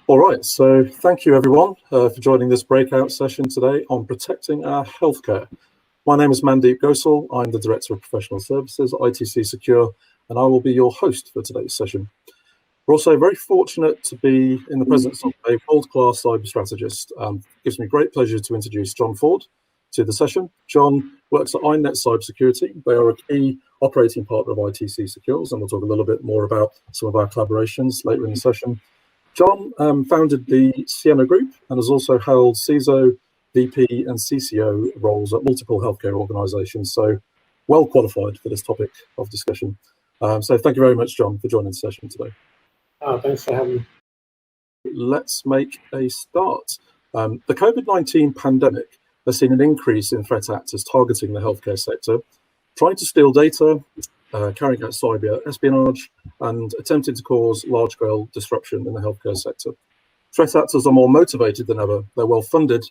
All right, so thank you everyone for joining this breakout session today on protecting our healthcare. My name is Mandeep Gosal. I'm the Director of Professional Services at ITC Secure, and I will be your host for today's session. We're also very fortunate to be in the presence of a world-class cyber strategist. It gives me great pleasure to introduce John Ford to the session. John works at IronNet Cybersecurity. They are a key operating partner of ITC Secures, and we'll talk a little bit more about some of our collaborations later in the session. John founded the Sienna Group and has also held CISO, VP and CCO roles at multiple healthcare organizations, so well qualified for this topic of discussion. So thank you very much, John, for joining the session today. Thanks for having me. Let's make a start. The COVID-19 pandemic has seen an increase in threat actors targeting the healthcare sector, trying to steal data, carrying out cyber espionage, and attempting to cause large-scale disruption in the healthcare sector. Threat actors are more motivated than ever. They're well-funded,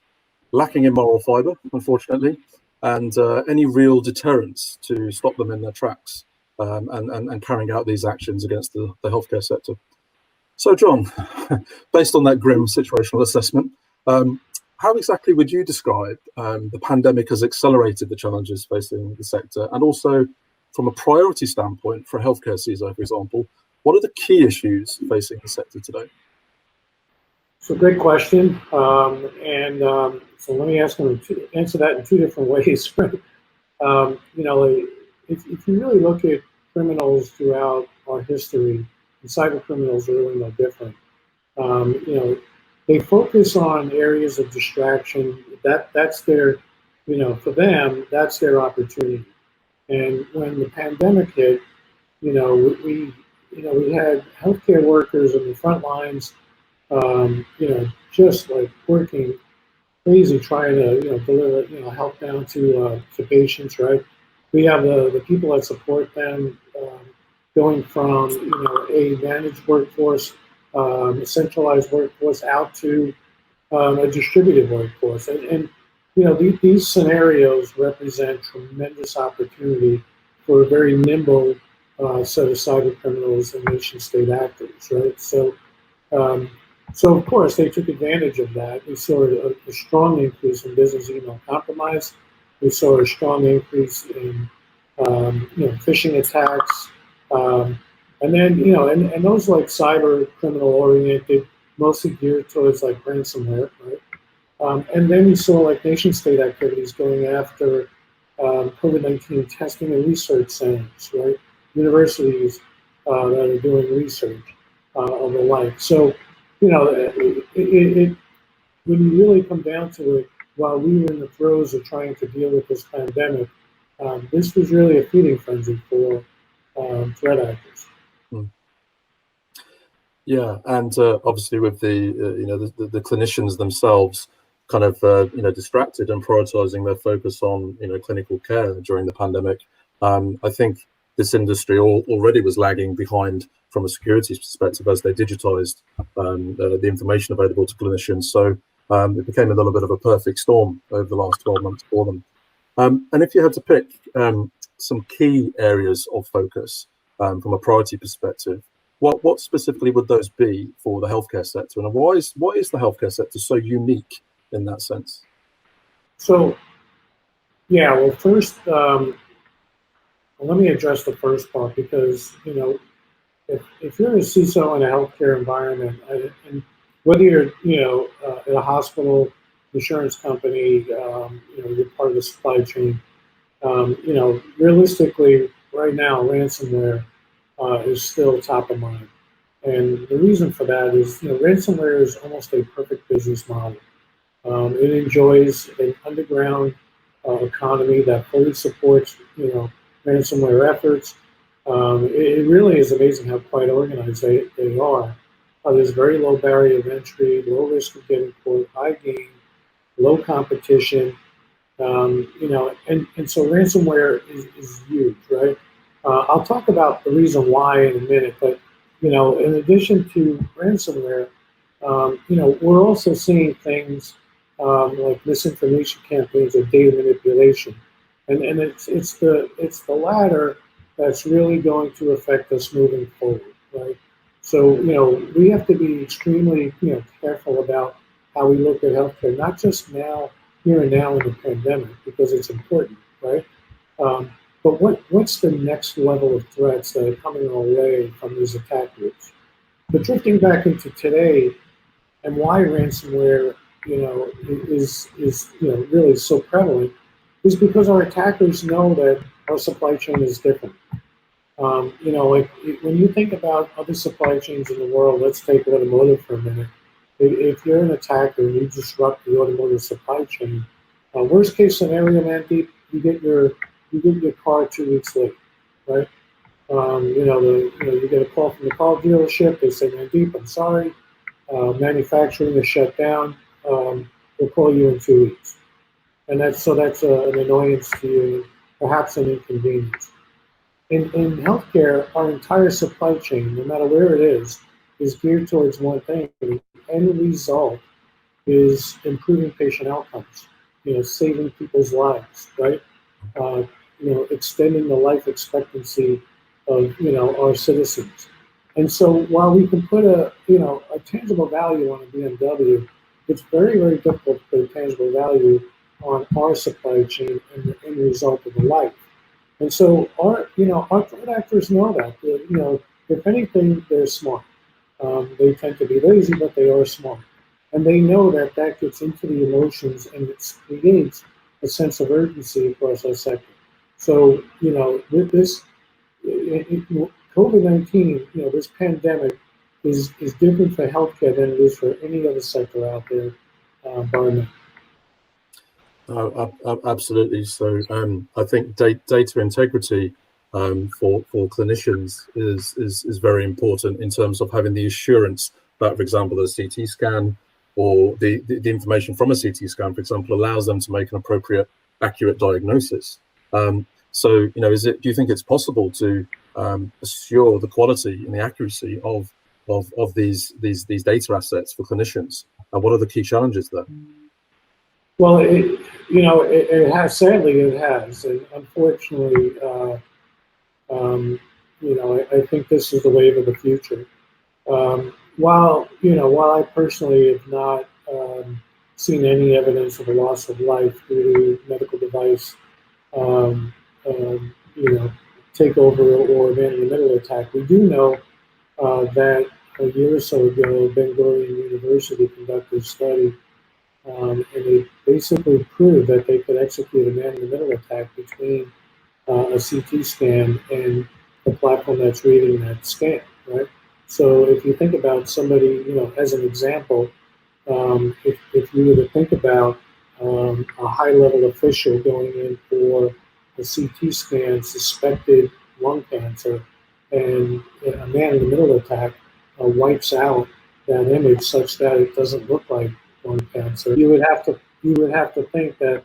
lacking in moral fiber, unfortunately, and any real deterrence to stop them in their tracks and carrying out these actions against the healthcare sector. So, John, based on that grim situational assessment, how exactly would you describe the pandemic has accelerated the challenges facing the sector, and also from a priority standpoint for a healthcare CISO, for example, what are the key issues facing the sector today? So, great question. So let me answer that in two different ways. If you really look at criminals throughout our history, and cyber criminals are really no different. They focus on areas of distraction. That's their, for them, that's their opportunity. And when the pandemic hit, we had healthcare workers in the front lines, just like working crazy trying to, deliver, help down to patients, right? We have the people that support them going from, a managed workforce, a centralized workforce out to a distributed workforce. And these scenarios represent tremendous opportunity for a very nimble set of cyber criminals and nation-state actors, right? So of course, they took advantage of that. We saw a strong increase in business email compromise. We saw a strong increase in, phishing attacks. And then, and those like cyber criminal oriented, mostly geared towards like ransomware, right? And then we saw like nation state activities going after COVID-19 testing and research centers, right? Universities that are doing research of the like. So, when you really come down to it, while we were in the throes of trying to deal with this pandemic, this was really a feeding frenzy for threat actors. Yeah, and obviously with the clinicians themselves kind of distracted and prioritizing their focus on clinical care during the pandemic. I think this industry already was lagging behind from a security perspective as they digitized the information available to clinicians. So it became a little bit of a perfect storm over the last 12 months for them. And if you had to pick some key areas of focus from a priority perspective, what specifically would those be for the healthcare sector, and why is the healthcare sector so unique in that sense? So, yeah, well, first, let me address the first part, because if you're a CISO in a healthcare environment, and whether you're at a hospital, insurance company, you're part of the supply chain, realistically, right now, ransomware is still top of mind. And the reason for that is, ransomware is almost a perfect business model. It enjoys an underground economy that fully supports, ransomware efforts. It really is amazing how quite organized they are. There's very low barrier of entry, low risk of getting caught, high gain, low competition. And so ransomware is huge, right? I'll talk about the reason why in a minute, but in addition to ransomware, we're also seeing things like misinformation campaigns or data manipulation, and it's the latter that's really going to affect us moving forward, right? So, we have to be extremely, careful about how we look at healthcare, not just now, here and now in the pandemic, because it's important, right? Um, but what's the next level of threats that are coming our way from these attack groups? But drifting back into today, and why ransomware, is really so prevalent, is because our attackers know that our supply chain is different. Like when you think about other supply chains in the world, let's take automotive for a minute. If you're an attacker and you disrupt the automotive supply chain, worst case scenario, Mandeep, you get your car 2 weeks late, right? You get a call from the car dealership. They say, Mandeep, I'm sorry, manufacturing is shut down. We'll call you in 2 weeks, and that's an annoyance to you, perhaps an inconvenience. In healthcare, our entire supply chain, no matter where it is geared towards one thing. The end result is improving patient outcomes, saving people's lives, right? Uh, extending the life expectancy of, our citizens. And so while we can put a tangible value on a BMW, it's very, very difficult to put a tangible value on our supply chain and the end result of the life. And so our threat actors know that. If anything, they're smart. They tend to be lazy, but they are smart. And they know that that gets into the emotions and it creates a sense of urgency across our sector. So, with this COVID-19, this pandemic is different for healthcare than it is for any other sector out there, bar none. Absolutely. So I think data integrity for clinicians is very important in terms of having the assurance that, for example, a CT scan or the information from a CT scan, for example, allows them to make an appropriate, accurate diagnosis. So, do you think it's possible to assure the quality and the accuracy of these data assets for clinicians? And what are the key challenges there? Well, it has. Sadly, it has, and unfortunately, I think this is the wave of the future. While I personally have not seen any evidence of a loss of life due to medical device, um, um, takeover or man-in-the-middle attack, we do know that a year or so ago, Ben Gurion University conducted a study. And they basically proved that they could execute a man-in-the-middle attack between a CT scan and the platform that's reading that scan, right? So if you think about somebody, as an example, if you were to think about a high-level official going in for a CT scan, suspected lung cancer, and a man-in-the-middle attack wipes out that image such that it doesn't look like lung cancer, you would have to think that,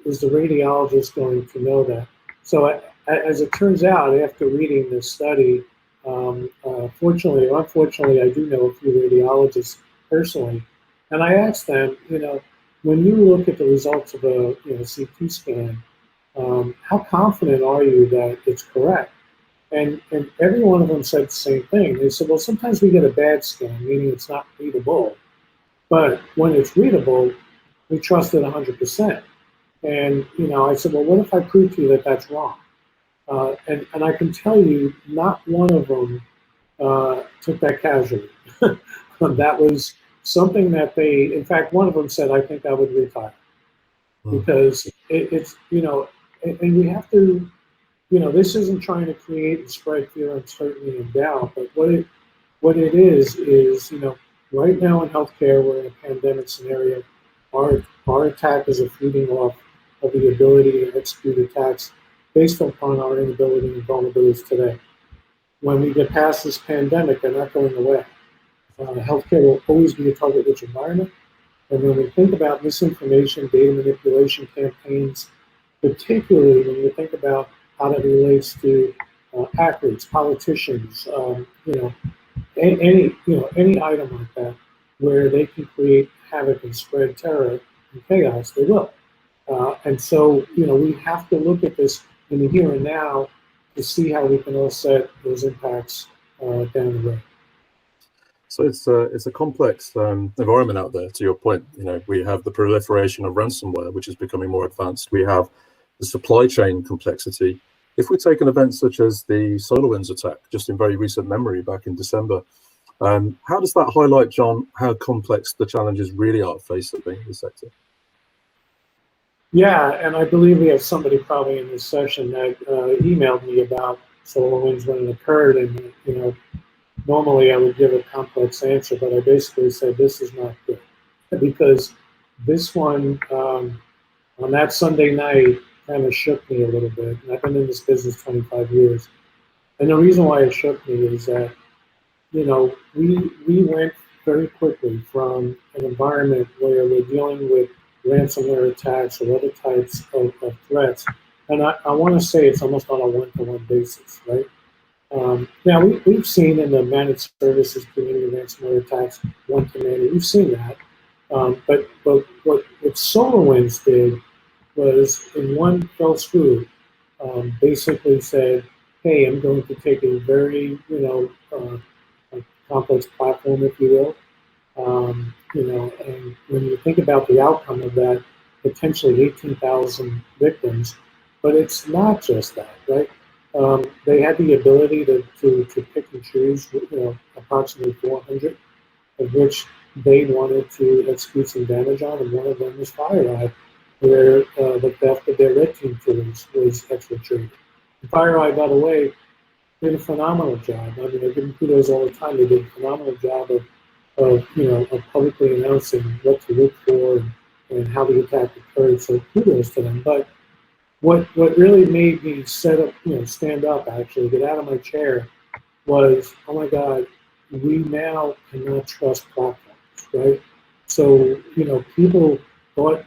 is the radiologist going to know that? So as it turns out, after reading this study, fortunately or unfortunately, I do know a few radiologists personally, and I asked them, when you look at the results of a CT scan, how confident are you that it's correct? And every one of them said the same thing. They said, well, sometimes we get a bad scan, meaning it's not readable. But when it's readable, we trust it 100%. And, I said, well, what if I prove to you that that's wrong? And I can tell you, not one of them took that casually. That was something that in fact, one of them said, I think I would retire. Because it's, and we have to, this isn't trying to create and spread fear, uncertainty, and doubt, but what it is, right now in healthcare, we're in a pandemic scenario. Our attackers are feeding off of the ability to execute attacks based upon our inability and vulnerabilities today. When we get past this pandemic, they're not going away. Healthcare will always be a target-rich environment. And when we think about misinformation, data manipulation campaigns, particularly when you think about how that relates to athletes, politicians, any item like that, where they can create havoc and spread terror and chaos, they will. And so, we have to look at this in the here and now to see how we can offset those impacts down the road. So it's a complex environment out there. To your point, we have the proliferation of ransomware, which is becoming more advanced. We have the supply chain complexity. If we take an event such as the SolarWinds attack, just in very recent memory back in December, how does that highlight, John, how complex the challenges really are facing the sector? Yeah, and I believe we have somebody probably in this session that emailed me about SolarWinds when it occurred, and normally I would give a complex answer, but I basically said this is not good because this one on that Sunday night kind of shook me a little bit. And I've been in this business 25 years, and the reason why it shook me is that we went very quickly from an environment where we're dealing with ransomware attacks or other types of threats, and I want to say it's almost on a one-to-one basis, right? Now, we've seen in the managed services community ransomware attacks one-to-many. We've seen that. But what SolarWinds did was, in one fell swoop, basically said, hey, I'm going to take a very, a complex platform, if you will, and when you think about the outcome of that, potentially 18,000 victims, but it's not just that, right? They had the ability to pick and choose, approximately 400, of which they wanted to execute some damage on, and one of them was FireEye, where the theft of their red team tools was exfiltrated. FireEye, by the way, did a phenomenal job. I mean, I give them kudos all the time. They did a phenomenal job of publicly announcing what to look for and how the attack occurred. So kudos to them. But what really made me stand up, actually, get out of my chair, was, oh my God, we now cannot trust platforms, right? So, people bought,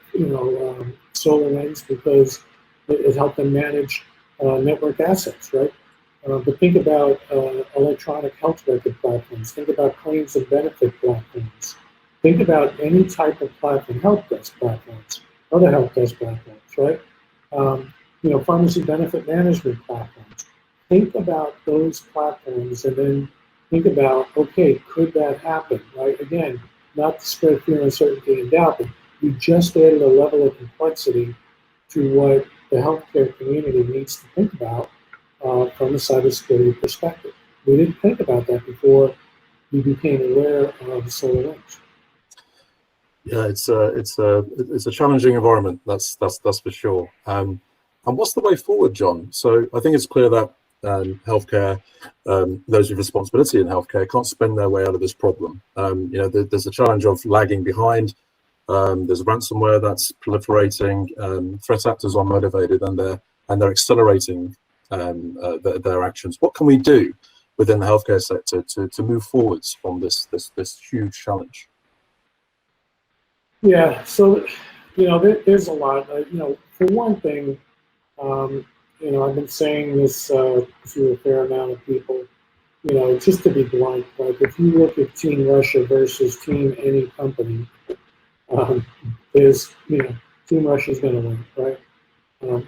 SolarWinds because it helped them manage network assets, right? But think about electronic health record platforms. Think about claims and benefit platforms. Think about any type of platform, help desk platforms, other help desk platforms, right? Pharmacy benefit management platforms. Think about those platforms and then think about, okay, could that happen, right? Again, not to spread fear, uncertainty, and doubt, but we just added a level of complexity to what the healthcare community needs to think about from a cybersecurity perspective. We didn't think about that before we became aware of SolarWinds. Yeah, it's a challenging environment. That's for sure. And what's the way forward, John? So I think it's clear that healthcare, those with responsibility in healthcare, can't spend their way out of this problem. There's a challenge of lagging behind. There's ransomware that's proliferating. Threat actors are motivated, and they're accelerating their actions. What can we do within the healthcare sector to move forwards from this huge challenge? Yeah, so there's a lot. For one thing, I've been saying this to a fair amount of people. Just to be blunt, like if you look at Team Russia versus Team any company, Team Russia's going to win, right?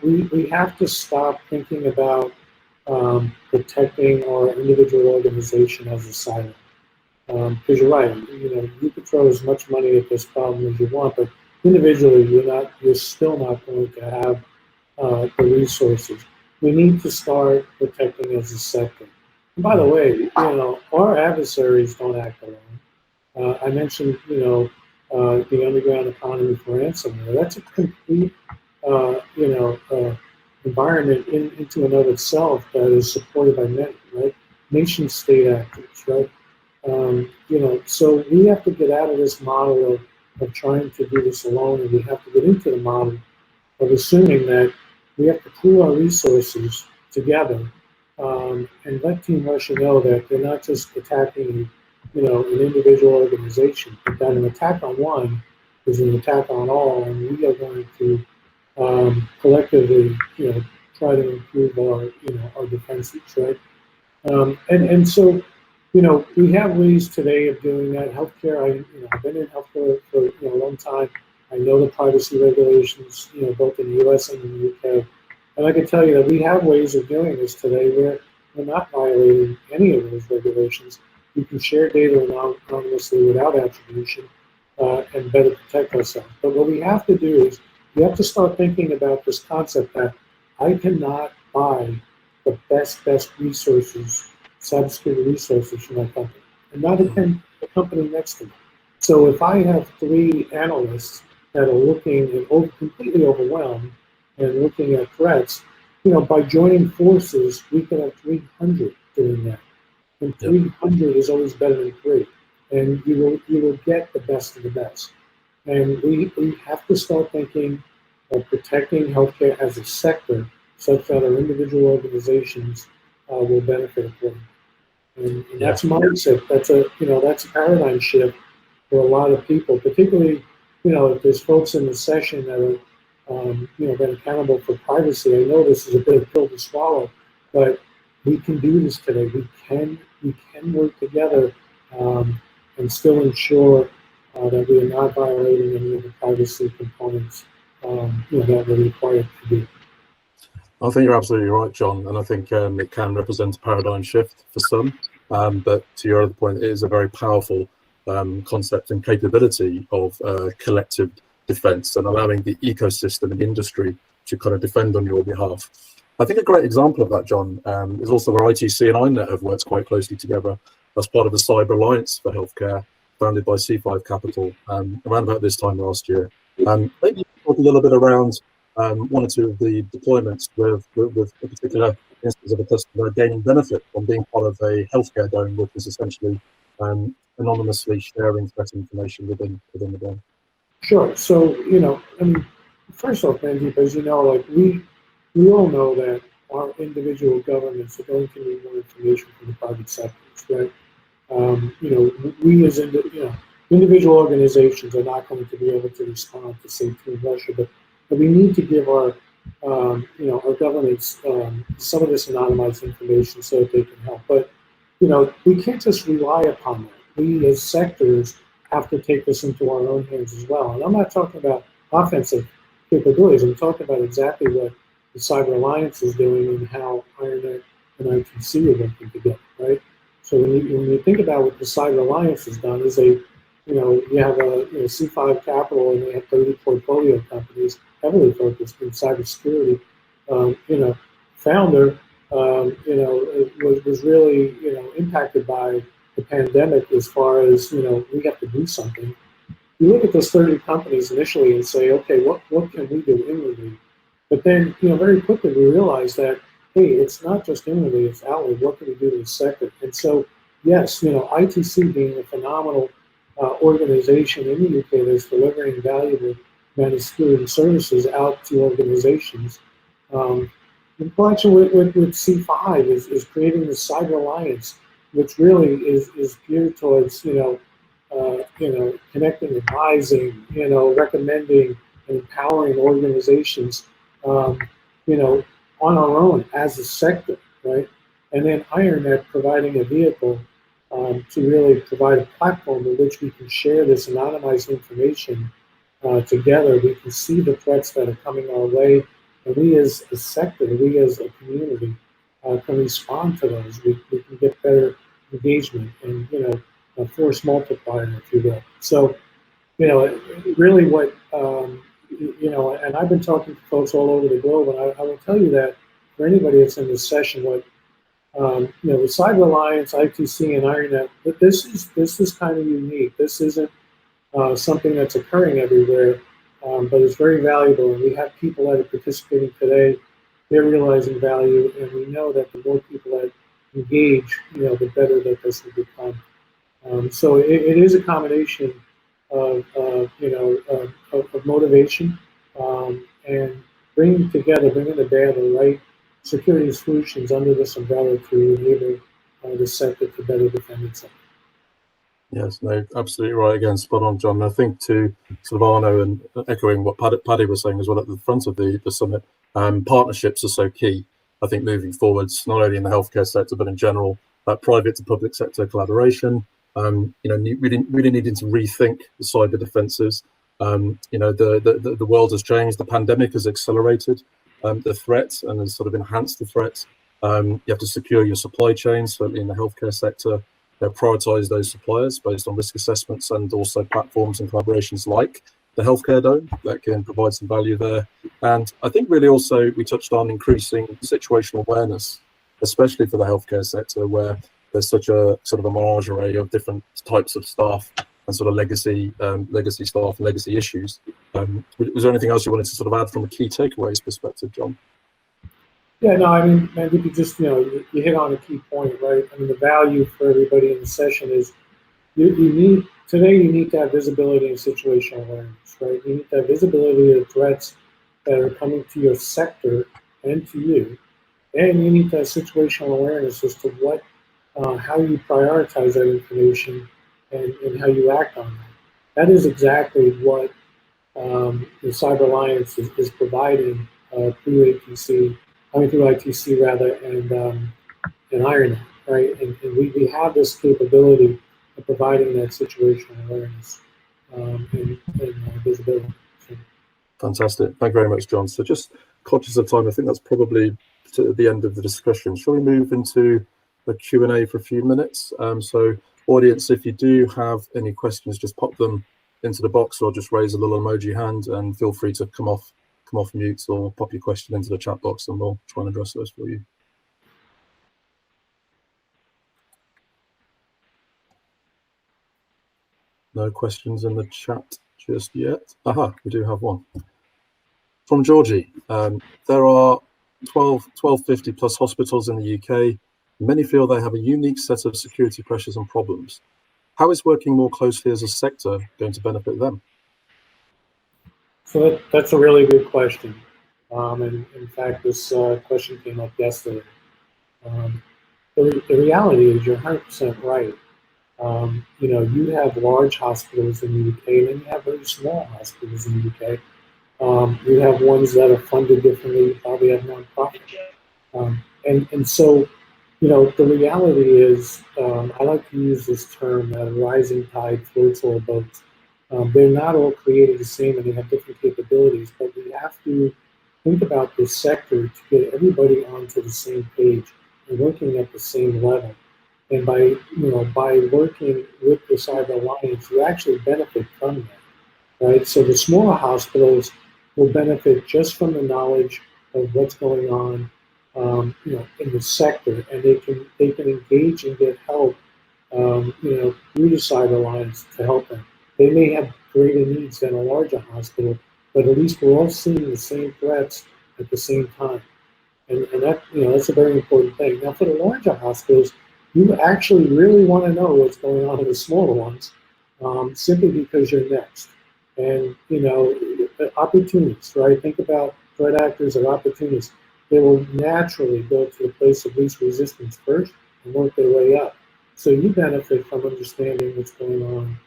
We have to stop thinking about protecting our individual organization as a silo. Because you're right, you can throw as much money at this problem as you want, but individually, you're still not going to have the resources. We need to start protecting as a sector. And by the way, our adversaries don't act alone. I mentioned, the underground economy for ransomware. That's a complete, environment into and of itself that is supported by many, right? Nation state actors, right? So we have to get out of this model of trying to do this alone, and we have to get into the model of assuming that we have to pool our resources together and let Team Russia know that they're not just attacking, an individual organization, but that an attack on one is an attack on all, and we are going to collectively, try to improve our defenses, right? And so, we have ways today of doing that. Healthcare, I've been in healthcare for a long time. I know the privacy regulations, both in the U.S. and in the U.K. And I can tell you that we have ways of doing this today where we're not violating any of those regulations. We can share data anonymously without attribution and better protect ourselves. But what we have to do is we have to start thinking about this concept that I cannot buy the best resources, cybersecurity resources from my company, and neither can the company next to me. So if I have 3 analysts that are looking and completely overwhelmed and looking at threats, by joining forces, we can have 300 doing that. And 300 is always better than 3. And you will get the best of the best. And we have to start thinking of protecting healthcare as a sector such that our individual organizations will benefit accordingly. And that's a mindset. That's a paradigm shift for a lot of people, particularly, if there's folks in the session that are, been accountable for privacy. I know this is a bit of a pill to swallow, but we can do this today. We can work together and still ensure that we are not violating any of the privacy components that we're required to do. I think you're absolutely right, John, and I think it can represent a paradigm shift for some, but to your other point, it is a very powerful concept and capability of collective defense and allowing the ecosystem and industry to kind of defend on your behalf. I think a great example of that, John, is also where ITC and IronNet have worked quite closely together as part of the Cyber Alliance for Healthcare, founded by C5 Capital around about this time last year. Maybe talk a little bit around one or two of the deployments with a particular instance of a customer gaining benefit from being part of a healthcare dome, which is essentially anonymously sharing threat information within the dome. Sure. So, first off, Mandeep, as you know, like we all know that our individual governments are going to need more information from the private sectors, right? We as individual organizations are not going to be able to respond to, say, to Russia, but we need to give our governments some of this anonymized information so that they can help. But we can't just rely upon that. We as sectors have to take this into our own hands as well. And I'm not talking about offensive capabilities. I'm talking about exactly what the Cyber Alliance is doing and how IronNet and ITC are working together, right? So when you think about what the Cyber Alliance has done, is you have a C5 Capital and they have 30 portfolio companies heavily focused in cybersecurity. Founder, was really impacted by the pandemic as far as we have to do something. You look at those 30 companies initially and say, okay, what can we do inwardly? But then very quickly we realize that hey, it's not just inwardly, it's outward. What can we do to the sector? And so yes, ITC being a phenomenal organization in the UK that's delivering valuable managed security services out to organizations. In connection with C5 is creating the Cyber Alliance, which really is geared towards connecting, advising, recommending, and empowering organizations, on our own as a sector, right? And then IronNet providing a vehicle to really provide a platform in which we can share this anonymized information together. We can see the threats that are coming our way, and we as a sector, we as a community can respond to those. We can get better engagement and a force multiplier, if you will. So really what and I've been talking to folks all over the globe, and I will tell you that for anybody that's in this session, what the Cyber Alliance, ITC, and IronNet, but this is kind of unique. This isn't something that's occurring everywhere, but it's very valuable. And we have people that are participating today. They're realizing value, and we know that the more people that engage, the better that this will become. So it is a combination of motivation and bringing to bear the right security solutions under this umbrella to enable the sector to better defend itself. Yes, no, absolutely right. Again, spot on, John. I think to sort of Arno and echoing what Paddy was saying as well at the front of the summit, partnerships are so key. I think moving forwards, not only in the healthcare sector but in general, private to public sector collaboration. Really needing to rethink the cyber defences. The world has changed. The pandemic has accelerated the threat and has sort of enhanced the threat. You have to secure your supply chain, certainly in the healthcare sector. Prioritize those suppliers based on risk assessments, and also platforms and collaborations like the Healthcare Dome that can provide some value there. And I think really also we touched on increasing situational awareness, especially for the healthcare sector, where there's such a sort of a menagerie of different types of staff and sort of legacy staff and legacy issues. Was there anything else you wanted to sort of add from a key takeaways perspective, John? Yeah, no, I mean, Mandeep, you just, you hit on a key point, right? I mean, the value for everybody in the session is you need to have visibility and situational awareness, right? You need to have visibility of threats that are coming to your sector and to you, and you need to have situational awareness as to what, how you prioritize that information and how you act on that. That is exactly what the Cyber Alliance is providing through ITC rather, and IronNet, right? And we have this capability of providing that situational awareness and visibility. So. Fantastic. Thank you very much, John. So just conscious of time, I think that's probably to the end of the discussion. Shall we move into the Q&A for a few minutes? So audience, if you do have any questions, just pop them into the box or just raise a little emoji hand, and feel free to come off mute or pop your question into the chat box, and we'll try and address those for you. No questions in the chat just yet. Aha, we do have one. From Georgie, there are 1250 plus hospitals in the UK. Many feel they have a unique set of security pressures and problems. How is working more closely as a sector going to benefit them? So that's a really good question. And in fact, this question came up yesterday. The reality is you're 100% right. You have large hospitals in the UK, and then you have very small hospitals in the UK. You have ones that are funded differently, you probably have nonprofit. And so, the reality is, I like to use this term that a rising tide floats all boats. They're not all created the same, and they have different capabilities, but we have to think about this sector to get everybody onto the same page and working at the same level. And by working with the Cyber Alliance, you actually benefit from that, right? So the smaller hospitals will benefit just from the knowledge of what's going on, in the sector, and they can engage and get help, through the Cyber Alliance to help them. They may have greater needs than a larger hospital, but at least we're all seeing the same threats at the same time, and that that's a very important thing. Now, for the larger hospitals, you actually really want to know what's going on in the smaller ones, simply because you're next. And opportunists, right? Think about threat actors or opportunists. They will naturally go to the place of least resistance first and work their way up. So you benefit from understanding what's going on,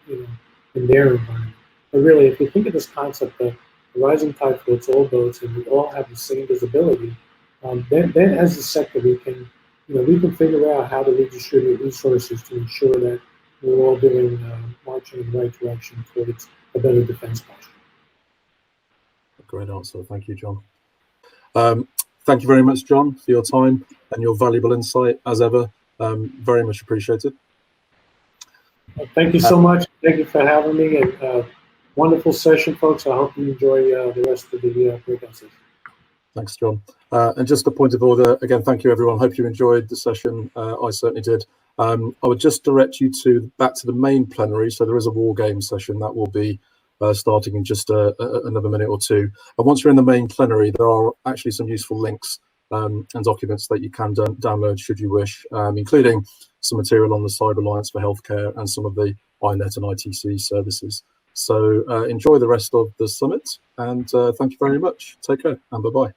in their environment. But really, if you think of this concept that the rising tide floats all boats, and we all have the same visibility, then as a sector we can figure out how to redistribute resources to ensure that we're all marching in the right direction towards a better defense posture. Great answer. Thank you, John. Thank you very much, John, for your time and your valuable insight, as ever. Very much appreciated. Thank you so much. Thank you for having me, and wonderful session, folks. I hope you enjoy the rest of the breakout session. Thanks, John. And just a point of order, again, thank you, everyone. Hope you enjoyed the session. I certainly did. I would just direct you back to the main plenary. So there is a war game session that will be starting in just another minute or two. And once you're in the main plenary, there are actually some useful links and documents that you can download should you wish, including some material on the Cyber Alliance for Healthcare and some of the IronNet and ITC services. So enjoy the rest of the summit, and thank you very much. Take care, and bye-bye.